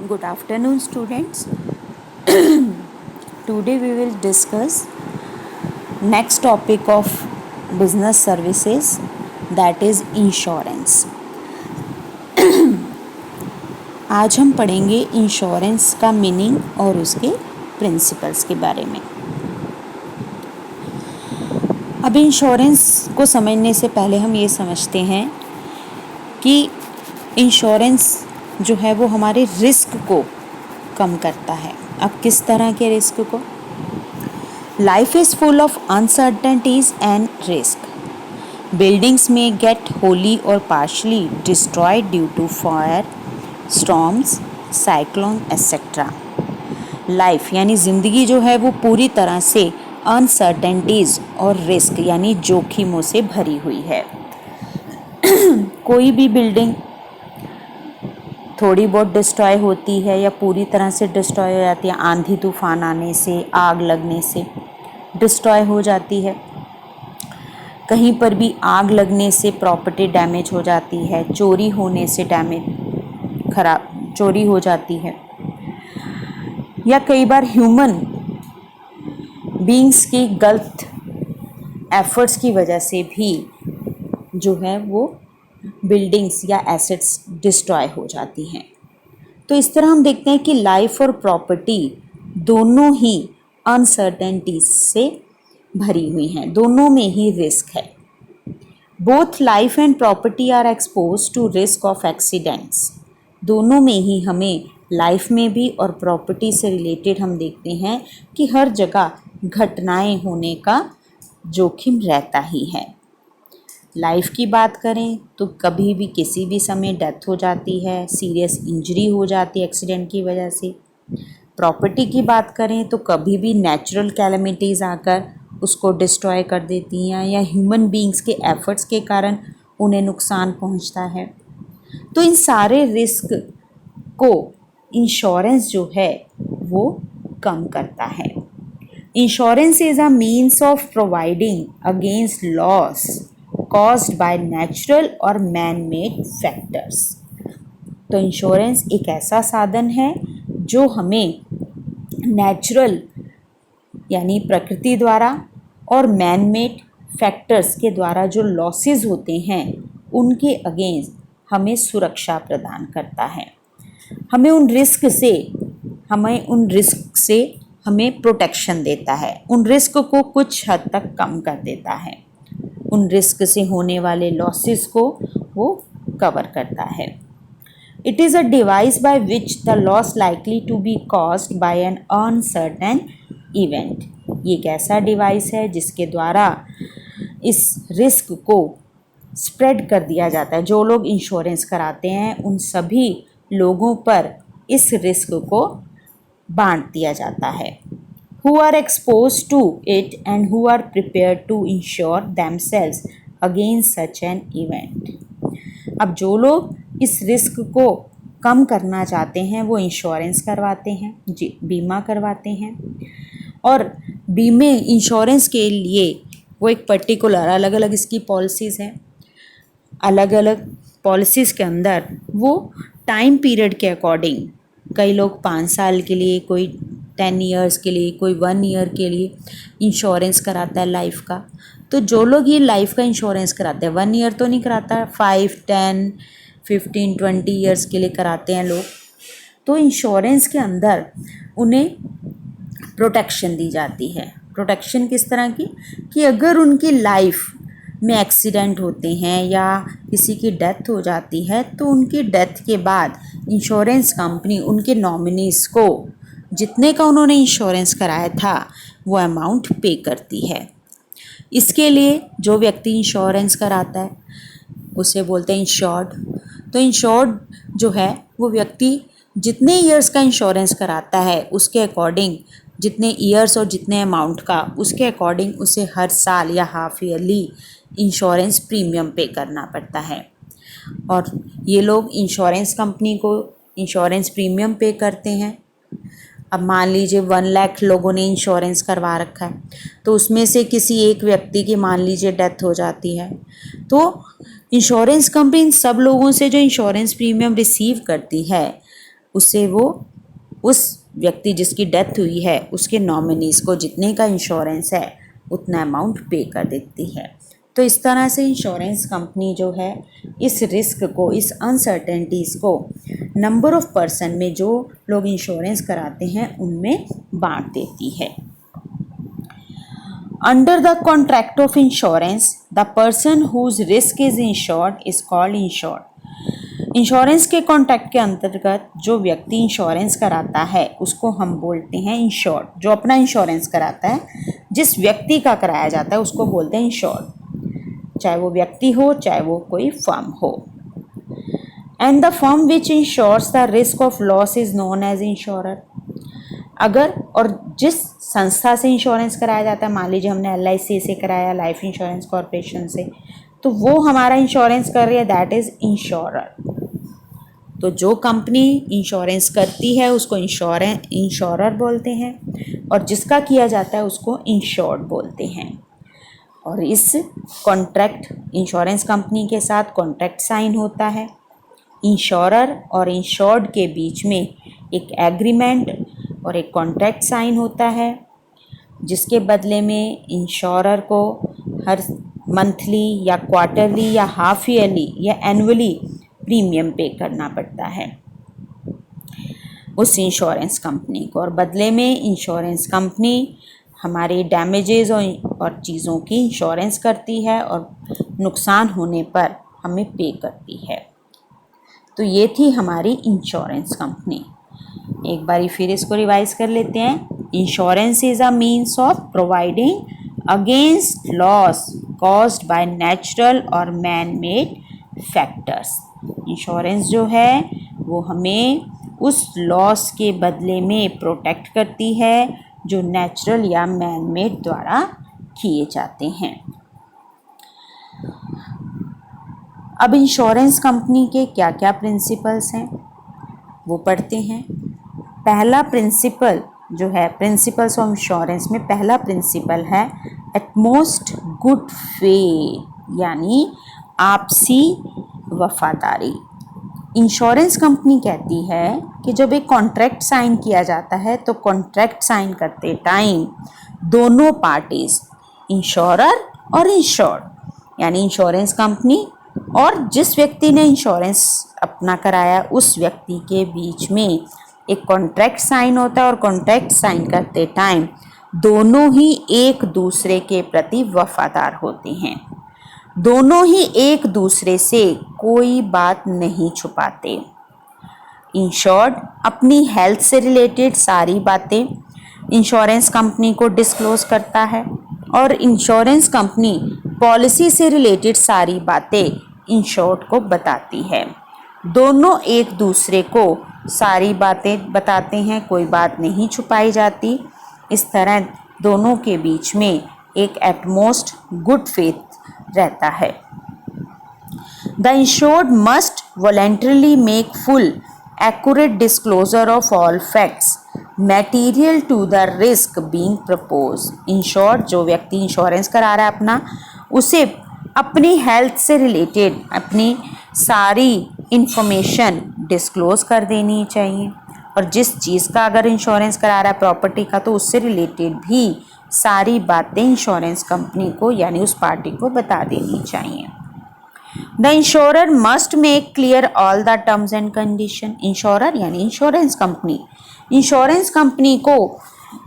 Good afternoon, students. Today we will discuss next topic of business services, that is insurance. आज हम पढ़ेंगे insurance का meaning और उसके प्रिंसिपल्स के बारे में। अब इंश्योरेंस को समझने से पहले हम ये समझते हैं कि इंश्योरेंस जो है वो हमारे रिस्क को कम करता है। अब किस तरह के रिस्क को? Life is full of uncertainties and risk. Buildings may get wholly or partially destroyed due to fire, storms, cyclone, etc. Life यानी ज़िंदगी जो है वो पूरी तरह से अनसर्टेनिटीज़ और रिस्क यानी जोखिमों से भरी हुई है। कोई भी बिल्डिंग थोड़ी बहुत डिस्ट्रॉय होती है या पूरी तरह से डिस्ट्रॉय हो जाती है, आंधी तूफान आने से, आग लगने से डिस्ट्रॉय हो जाती है। कहीं पर भी आग लगने से प्रॉपर्टी डैमेज हो जाती है, चोरी होने से चोरी हो जाती है, या कई बार ह्यूमन बीइंग्स की गलत एफर्ट्स की वजह से भी जो है वो बिल्डिंग्स या एसेट्स डिस्ट्रॉय हो जाती हैं। तो इस तरह हम देखते हैं कि लाइफ और प्रॉपर्टी दोनों ही अनसर्टेनिटीज से भरी हुई हैं, दोनों में ही रिस्क है। Both life and property are expose to risk of accidents. दोनों में ही हमें लाइफ में भी और प्रॉपर्टी से रिलेटेड हम देखते हैं कि हर जगह घटनाएं होने का जोखिम रहता ही है। लाइफ की बात करें तो कभी भी किसी भी समय डेथ हो जाती है, सीरियस इंजरी हो जाती है एक्सीडेंट की वजह से। प्रॉपर्टी की बात करें तो कभी भी नेचुरल कैलेमिटीज़ आकर उसको डिस्ट्रॉय कर देती हैं या ह्यूमन बीइंग्स के एफर्ट्स के कारण उन्हें नुकसान पहुंचता है। तो इन सारे रिस्क को इंश्योरेंस जो है वो कम करता है। Insurance is a means of providing against loss caused by natural और man-made factors. तो इंश्योरेंस एक ऐसा साधन है जो हमें नेचुरल यानी प्रकृति द्वारा और मैन मेड फैक्टर्स के द्वारा जो लॉसेस होते हैं उनके अगेंस्ट हमें सुरक्षा प्रदान करता है। हमें उन रिस्क से हमें प्रोटेक्शन देता है, उन रिस्क को कुछ हद तक कम कर देता है, उन रिस्क से होने वाले लॉसेस को वो कवर करता है। It is a device by which the loss likely to be caused by an uncertain event. ये एक ऐसा डिवाइस है जिसके द्वारा इस रिस्क को स्प्रेड कर दिया जाता है। जो लोग इंश्योरेंस कराते हैं उन सभी लोगों पर इस रिस्क को बांट दिया जाता है। Who are exposed to it and who are prepared to insure themselves against such an event. अब जो लोग इस रिस्क को कम करना चाहते हैं वो इंश्योरेंस करवाते हैं, जी बीमा करवाते हैं। और बीमे इंश्योरेंस के लिए वो एक पर्टिकुलर अलग अलग इसकी पॉलिसीज़ हैं। अलग अलग पॉलिसीज़ के अंदर वो टाइम पीरियड के अकॉर्डिंग, कई लोग 5 साल के लिए, कोई 10 ईयर्स के लिए, कोई 1 ईयर के लिए इंश्योरेंस कराता है लाइफ का। तो जो लोग ये लाइफ का इंश्योरेंस कराते हैं, 1 ईयर तो नहीं कराता, 5, 10, 15, 20 ईयर्स के लिए कराते हैं लोग। तो इंश्योरेंस के अंदर उन्हें प्रोटेक्शन दी जाती है। प्रोटेक्शन किस तरह की कि अगर उनकी लाइफ में एक्सीडेंट होते हैं या किसी की डेथ हो जाती है तो उनकी डेथ के बाद इंश्योरेंस कंपनी उनके नॉमिनीज़ को जितने का उन्होंने इंश्योरेंस कराया था वो अमाउंट पे करती है। इसके लिए जो व्यक्ति इंश्योरेंस कराता है उसे बोलते हैं इंश्योर्ड। तो इंश्योर्ड जो है वो व्यक्ति जितने ईयर्स का इंश्योरेंस कराता है उसके अकॉर्डिंग, जितने ईयर्स और जितने अमाउंट का, उसके अकॉर्डिंग उसे हर साल या हाफ ईयरली इंश्योरेंस प्रीमियम पे करना पड़ता है। और ये लोग इंश्योरेंस कंपनी को इंश्योरेंस प्रीमियम पे करते हैं। अब मान लीजिए 1 लाख लोगों ने इंश्योरेंस करवा रखा है तो उसमें से किसी एक व्यक्ति की मान लीजिए डेथ हो जाती है तो इंश्योरेंस कंपनी इन सब लोगों से जो इंश्योरेंस प्रीमियम रिसीव करती है उसे वो उस व्यक्ति जिसकी डेथ हुई है उसके नॉमिनीज को जितने का इंश्योरेंस है उतना अमाउंट पे कर देती है। तो इस तरह से इंश्योरेंस कंपनी जो है इस रिस्क को, इस अनसर्टेनिटीज़ को नंबर ऑफ पर्सन में जो लोग इंश्योरेंस कराते हैं उनमें बांट देती है। Under the contract of insurance the person whose risk is insured is called insured. Insurance के कॉन्ट्रैक्ट के अंतर्गत जो व्यक्ति इंश्योरेंस कराता है उसको हम बोलते हैं इंश्योर्ड। जो अपना इंश्योरेंस कराता है, जिस व्यक्ति का कराया जाता है उसको बोलते हैं इंश्योर्ड, चाहे वो व्यक्ति हो चाहे वो कोई फर्म हो। And the firm which insures the risk of loss is known as insurer. अगर और जिस संस्था से इंश्योरेंस कराया जाता है, मान लीजिए हमने LIC से कराया, लाइफ इंश्योरेंस कॉरपोरेशन से, तो वो हमारा इंश्योरेंस कर रही है, दैट इज़ इंश्योरर। तो जो कंपनी इंश्योरेंस करती है उसको इंश्योरर बोलते हैं और जिसका किया जाता है उसको इंश्योर्ड बोलते हैं। और इस कॉन्ट्रैक्ट, इंश्योरेंस कंपनी के साथ कॉन्ट्रैक्ट साइन होता है। इंश्योरर और इंश्योर्ड के बीच में एक एग्रीमेंट और एक कॉन्ट्रैक्ट साइन होता है, जिसके बदले में इंश्योरर को हर मंथली या क्वार्टरली या हाफ ईयरली या एनुअली प्रीमियम पे करना पड़ता है उस इंश्योरेंस कंपनी को, और बदले में इंश्योरेंस कंपनी हमारे डैमेजेस और चीज़ों की इंश्योरेंस करती है और नुकसान होने पर हमें पे करती है। तो ये थी हमारी इंश्योरेंस कंपनी। एक बारी फिर इसको रिवाइज कर लेते हैं। Insurance is a means of providing against loss caused by natural और मैन मेड फैक्टर्स। इंश्योरेंस जो है वो हमें उस लॉस के बदले में प्रोटेक्ट करती है जो नेचुरल या मैन मेड द्वारा किए जाते हैं। अब इंश्योरेंस कंपनी के क्या क्या प्रिंसिपल्स हैं वो पढ़ते हैं। पहला प्रिंसिपल जो है, प्रिंसिपल्स ऑफ इंश्योरेंस में पहला प्रिंसिपल है एटमोस्ट गुड फेथ, यानी आपसी वफादारी। इंश्योरेंस कंपनी कहती है कि जब एक कॉन्ट्रैक्ट साइन किया जाता है तो कॉन्ट्रैक्ट साइन करते टाइम दोनों पार्टीज, इंश्योरर और इंश्योर्ड, यानी इंश्योरेंस कंपनी और जिस व्यक्ति ने इंश्योरेंस अपना कराया उस व्यक्ति के बीच में एक कॉन्ट्रैक्ट साइन होता है, और कॉन्ट्रैक्ट साइन करते टाइम दोनों ही एक दूसरे के प्रति वफादार होते हैं। दोनों ही एक दूसरे से कोई बात नहीं छुपाते। इंश्योर्ड अपनी हेल्थ से रिलेटेड सारी बातें इंश्योरेंस कंपनी को डिस्क्लोज करता है और इंश्योरेंस कंपनी पॉलिसी से रिलेटेड सारी बातें इंश्योर्ड को बताती है। दोनों एक दूसरे को सारी बातें बताते हैं, कोई बात नहीं छुपाई जाती। इस तरह दोनों के बीच में एक एटमोस्ट गुड फेथ रहता है। The insured must voluntarily make full accurate disclosure of all facts material to the risk being propose. Insured, जो व्यक्ति इंश्योरेंस करा रहा है अपना, उसे अपनी हेल्थ से रिलेटेड अपनी सारी इंफॉर्मेशन डिस्क्लोज कर देनी चाहिए, और जिस चीज़ का अगर इंश्योरेंस करा रहा है प्रॉपर्टी का, तो उससे रिलेटेड भी सारी बातें इंश्योरेंस कंपनी को यानी उस पार्टी को बता देनी चाहिए। The insurer must make clear all the terms and condition. Insurer यानी इंश्योरेंस कंपनी को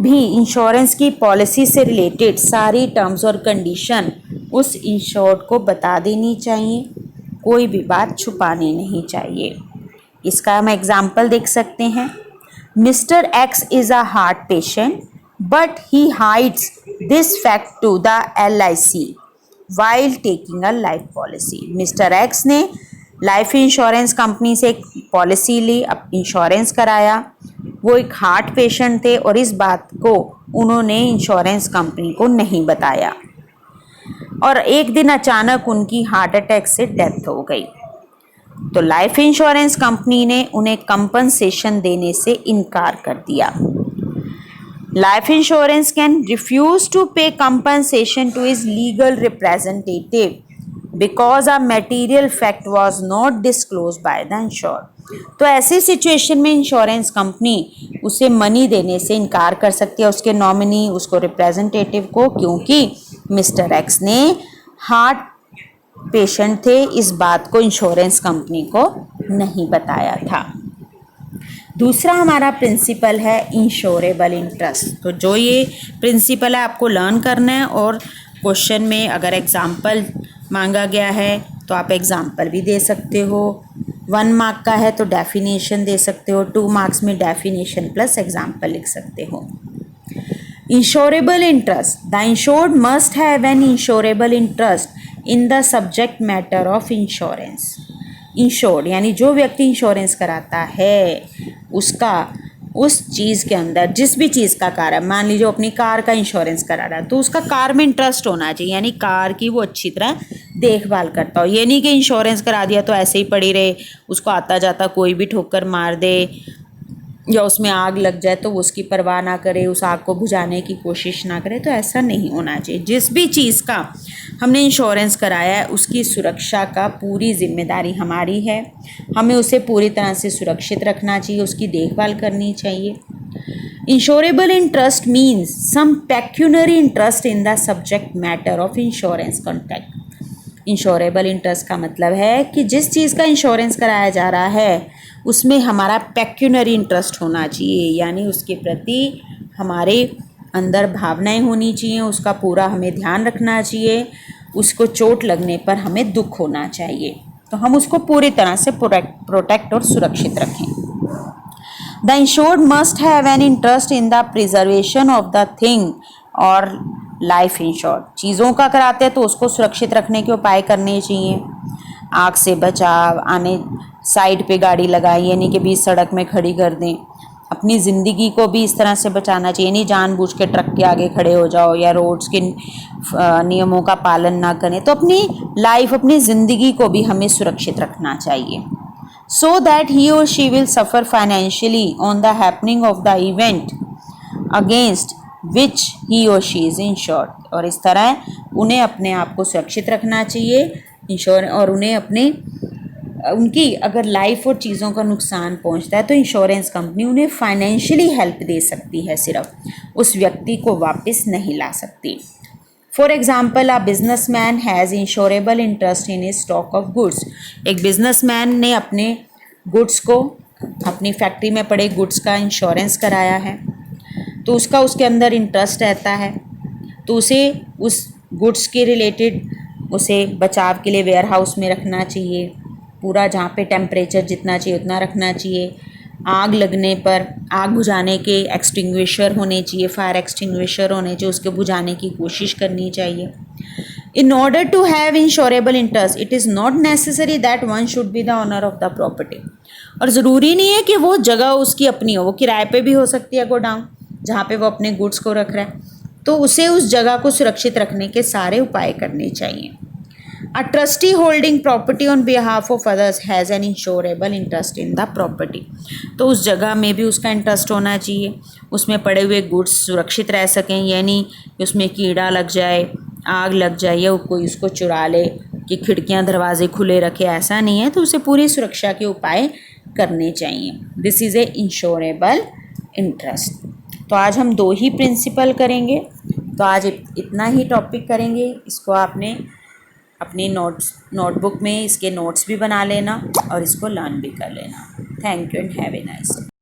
भी इंश्योरेंस की पॉलिसी से रिलेटेड सारी टर्म्स और कंडीशन उस इंश्योर्ड को बता देनी चाहिए, कोई भी बात छुपानी नहीं चाहिए। इसका हम एग्जाम्पल देख सकते हैं। Mister x is a heart patient but he hides this fact to the LIC while taking a life policy। Mister x ने लाइफ इंश्योरेंस कंपनी से एक पॉलिसी ली, अब इंश्योरेंस कराया। वो एक हार्ट पेशेंट थे और इस बात को उन्होंने इंश्योरेंस कंपनी को नहीं बताया, और एक दिन अचानक उनकी हार्ट अटैक से डेथ हो गई। तो लाइफ इंश्योरेंस कंपनी ने उन्हें कंपनसेशन देने से इनकार कर दिया। Life insurance can refuse to pay compensation to his legal representative because a material fact was not disclosed by the insured। तो ऐसी सिचुएशन में इंश्योरेंस कंपनी उसे मनी देने से इनकार कर सकती है, उसके नॉमिनी, उसको रिप्रेजेंटेटिव को, क्योंकि मिस्टर एक्स ने हार्ट पेशेंट थे, इस बात को इंश्योरेंस कंपनी को नहीं बताया था। दूसरा हमारा प्रिंसिपल है इंश्योरेबल इंटरेस्ट। तो जो ये प्रिंसिपल है आपको लर्न करना है, और क्वेश्चन में अगर एग्जाम्पल मांगा गया है तो आप एग्जाम्पल भी दे सकते हो। 1 मार्क का है तो डेफिनेशन दे सकते हो, 2 मार्क्स में डेफिनेशन प्लस एग्जाम्पल लिख सकते हो। Insurable interest, the insured must have an insurable interest in the subject matter of insurance. Insured यानी जो व्यक्ति इंश्योरेंस कराता है उसका उस चीज़ के अंदर, जिस भी चीज़ का कार है, मान लीजिए अपनी कार का इंश्योरेंस करा रहा है तो उसका कार में इंटरेस्ट होना चाहिए, यानी कार की वो अच्छी तरह देखभाल करता हो। ये नहीं कि इंश्योरेंस करा दिया तो ऐसे ही पड़ी रहे, उसको आता जाता कोई भी ठोकर मार दे या उसमें आग लग जाए तो वो उसकी परवाह ना करे, उस आग को बुझाने की कोशिश ना करे। तो ऐसा नहीं होना चाहिए। जिस भी चीज़ का हमने इंश्योरेंस कराया है उसकी सुरक्षा का पूरी जिम्मेदारी हमारी है, हमें उसे पूरी तरह से सुरक्षित रखना चाहिए, उसकी देखभाल करनी चाहिए। Insurable interest means some pecuniary interest in the subject matter of insurance contract. Insurable interest का मतलब है कि जिस चीज़ का इंश्योरेंस कराया जा रहा है उसमें हमारा पेक्यूनरी इंटरेस्ट होना चाहिए, यानी उसके प्रति हमारे अंदर भावनाएं होनी चाहिए, उसका पूरा हमें ध्यान रखना चाहिए, उसको चोट लगने पर हमें दुख होना चाहिए, तो हम उसको पूरी तरह से प्रोटेक्ट और सुरक्षित रखें। The insured must have an interest in the preservation of the thing और लाइफ इंश्योर्ड। चीज़ों का कराते हैं तो उसको सुरक्षित रखने के उपाय करने चाहिए। आग से बचाव, आने साइड पे गाड़ी लगाई यानी कि बीच सड़क में खड़ी कर दें। अपनी ज़िंदगी को भी इस तरह से बचाना चाहिए, नहीं जानबूझ के ट्रक के आगे खड़े हो जाओ या रोड्स के नियमों का पालन ना करें। तो अपनी लाइफ, अपनी ज़िंदगी को भी हमें सुरक्षित रखना चाहिए, सो that he or she will suffer financially on the happening of the event against which he or she is insured. और इस तरह उन्हें अपने आप को सुरक्षित रखना चाहिए इंश्योर, और उन्हें अपने उनकी अगर लाइफ और चीज़ों का नुकसान पहुंचता है तो इंश्योरेंस कंपनी उन्हें फाइनेंशियली हेल्प दे सकती है, सिर्फ उस व्यक्ति को वापस नहीं ला सकती। For example, a businessman has insurable interest in his stock of goods. एक बिजनेसमैन ने अपने गुड्स को, अपनी फैक्ट्री में पड़े गुड्स का इंश्योरेंस कराया है, तो उसका उसके अंदर इंटरेस्ट रहता है, तो उसे उस गुड्स के रिलेटेड उसे बचाव के लिए वेयर हाउस में रखना चाहिए, पूरा जहाँ पे टेम्परेचर जितना चाहिए उतना रखना चाहिए। आग लगने पर आग बुझाने के एक्सटिंग्विशर होने चाहिए, फायर एक्सटिंग्विशर होने चाहिए, उसके बुझाने की कोशिश करनी चाहिए। In order to have insurable interest it is not necessary that one should be the owner of the property. और ज़रूरी नहीं है कि वो जगह उसकी अपनी हो, वो किराए पे भी हो सकती है गोडाउन जहाँ पे वो अपने गुड्स को रख रहा है, तो उसे उस जगह को सुरक्षित रखने के सारे उपाय करने चाहिए। A trustee holding property on behalf of others has an insurable interest in the property। तो उस जगह में भी उसका इंटरेस्ट होना चाहिए, उसमें पड़े हुए गुड्स सुरक्षित रह सकें, यानी उसमें कीड़ा लग जाए, आग लग जाए या कोई उसको चुरा ले कि खिड़कियां दरवाजे खुले रखे, ऐसा नहीं है, तो उसे पूरी सुरक्षा के उपाय करने चाहिए। This is a insurable interest. तो आज हम 2 ही प्रिंसिपल करेंगे, तो आज इतना ही टॉपिक करेंगे। इसको आपने अपनी नोटबुक में इसके नोट्स भी बना लेना और इसको लर्न भी कर लेना। Thank you and have a nice day.